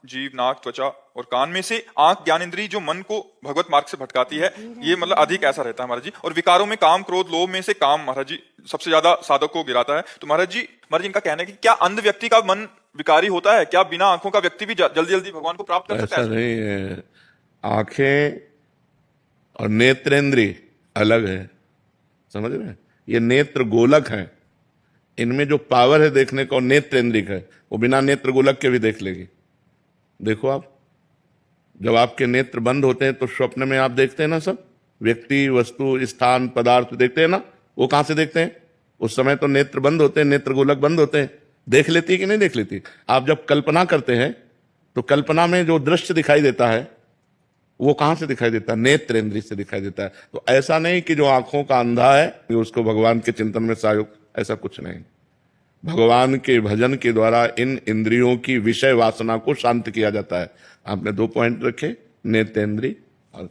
जीभ, नाक, त्वचा और कान में से आंख ज्ञानेंद्री जो मन को भगवत मार्ग से भटकाती है, ये मतलब अधिक ऐसा रहता है महाराज जी। और विकारों में काम, क्रोध, लोभ में से काम महाराज जी सबसे ज्यादा साधक को गिराता है। तो महाराज जी इनका कहना है कि क्या अंध व्यक्ति का मन विकारी होता है? क्या बिना आंखों का व्यक्ति भी जल्दी जल्दी भगवान को प्राप्त कर सकता है? ऐसा नहीं है, आंखें और नेत्रेंद्रिय अलग है, समझ रहे हैं? ये नेत्र गोलक है, इनमें जो पावर है देखने का नेत्रेंद्रिय है, वो बिना नेत्र गोलक के भी देख लेगी। देखो आप, जब आपके नेत्र बंद होते हैं तो स्वप्न में आप देखते हैं ना, सब व्यक्ति, वस्तु, स्थान, पदार्थ देखते हैं ना, वो कहां से देखते हैं? उस समय तो नेत्र बंद होते हैं, नेत्र गोलक बंद होते हैं। देख लेती है कि नहीं देख लेती? आप जब कल्पना करते हैं तो कल्पना में जो दृश्य दिखाई देता है वो कहां से दिखाई देता है? नेत्र इंद्रिय से दिखाई देता है। तो ऐसा नहीं कि जो आंखों का अंधा है कि उसको भगवान के चिंतन में सहयोग, ऐसा कुछ नहीं। भगवान के भजन के द्वारा इन इंद्रियों की विषय वासना को शांत किया जाता है। आपने 2 पॉइंट रखे, नेत्रेंद्रिय और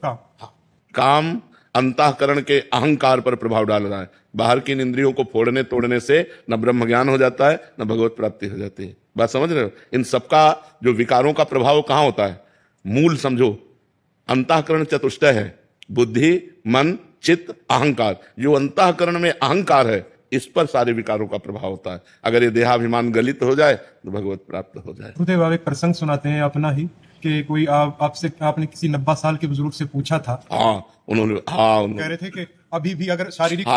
काम अंतःकरण के अहंकार पर प्रभाव डाल रहा है। बाहर की इन इंद्रियों को फोड़ने तोड़ने से न ब्रह्म ज्ञान हो जाता है, न भगवत प्राप्ति हो जाती है। बात समझ रहे हो? इन सबका जो विकारों का प्रभाव कहां होता है? मूल समझो, अंतःकरण चतुष्टय है, बुद्धि, मन, चित्त, अहंकार। जो अंतःकरण में अहंकार है, इस पर सारे विकारों का प्रभाव होता है। अगर ये देहाभिमान गलित हो जाए तो भगवत प्राप्त हो जाए। गुरुदेव आप एक प्रसंग सुनाते हैं अपना ही, कि कोई आपने किसी 90 साल के बुजुर्ग से पूछा था। उन्होंने कह रहे थे कि अभी भी अगर शारीरिक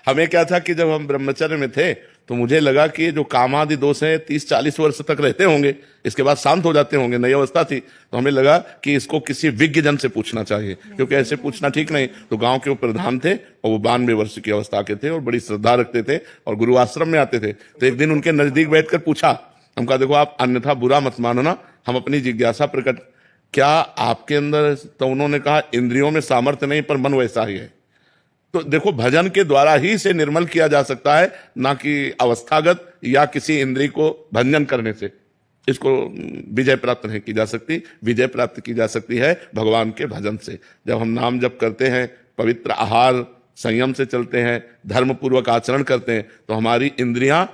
हमें क्या था कि जब हम ब्रह्मचर्य में थे तो मुझे लगा कि जो कामादि दोष है 30-40 वर्ष तक रहते होंगे, इसके बाद शांत हो जाते होंगे, नई अवस्था थी। तो हमें लगा कि इसको किसी विज्ञ जन से पूछना चाहिए, क्योंकि ऐसे पूछना ठीक नहीं। तो गांव के वो प्रधान थे और वो 92 वर्ष की अवस्था के थे और बड़ी श्रद्धा रखते थे और गुरु आश्रम में आते थे। तो एक दिन उनके नजदीक बैठकर पूछा, हम कहा देखो आप अन्यथा बुरा मत मानो ना, हम अपनी जिज्ञासा प्रकट, क्या आपके अंदर? तो उन्होंने कहा इंद्रियों में सामर्थ्य नहीं, पर मन वैसा ही है। तो देखो, भजन के द्वारा ही से निर्मल किया जा सकता है, ना कि अवस्थागत या किसी इंद्रिय को भंजन करने से इसको विजय प्राप्त नहीं की जा सकती। विजय प्राप्त की जा सकती है भगवान के भजन से। जब हम नाम जप करते हैं, पवित्र आहार संयम से चलते हैं, धर्म पूर्वक आचरण करते हैं, तो हमारी इंद्रियां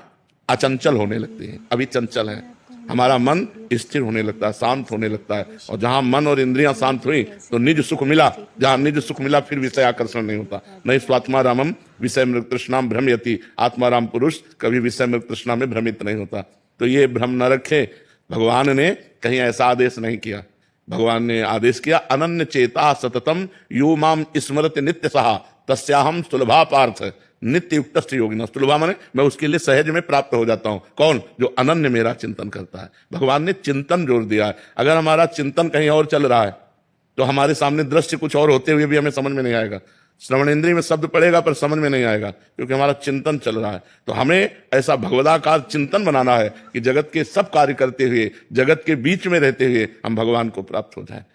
अचंचल होने लगती हैं। अभी चंचल है, हमारा मन स्थिर होने लगता है, शांत होने लगता है। और जहां मन और इंद्रियां शांत हुई तो निज सुख मिला। जहां निज सुख मिला फिर विषय आकर्षण नहीं होता। नहीं स्वात्मा रामम विषय मृग तृष्णाम भ्रमयति, आत्मा राम पुरुष कभी विषय मृग तृष्णा में भ्रमित नहीं होता। तो ये भ्रम न रखे। भगवान ने कहीं ऐसा आदेश नहीं किया। भगवान ने आदेश किया, अनन्य चेता सततम यो माम स्मरति नित्य सहा तस्याहम सुलभा पार्थ नित्य युक्त योगिना। सुलभा माने मैं उसके लिए सहज में प्राप्त हो जाता हूं। कौन? जो अनन्य मेरा चिंतन करता है। भगवान ने चिंतन जोर दिया है। अगर हमारा चिंतन कहीं और चल रहा है तो हमारे सामने दृश्य कुछ और होते हुए भी हमें समझ में नहीं आएगा। श्रवण इंद्रिय में शब्द पड़ेगा पर समझ में नहीं आएगा, क्योंकि हमारा चिंतन चल रहा है। तो हमें ऐसा भगवदाकार चिंतन बनाना है कि जगत के सब कार्य करते हुए, जगत के बीच में रहते हुए हम भगवान को प्राप्त हो जाए।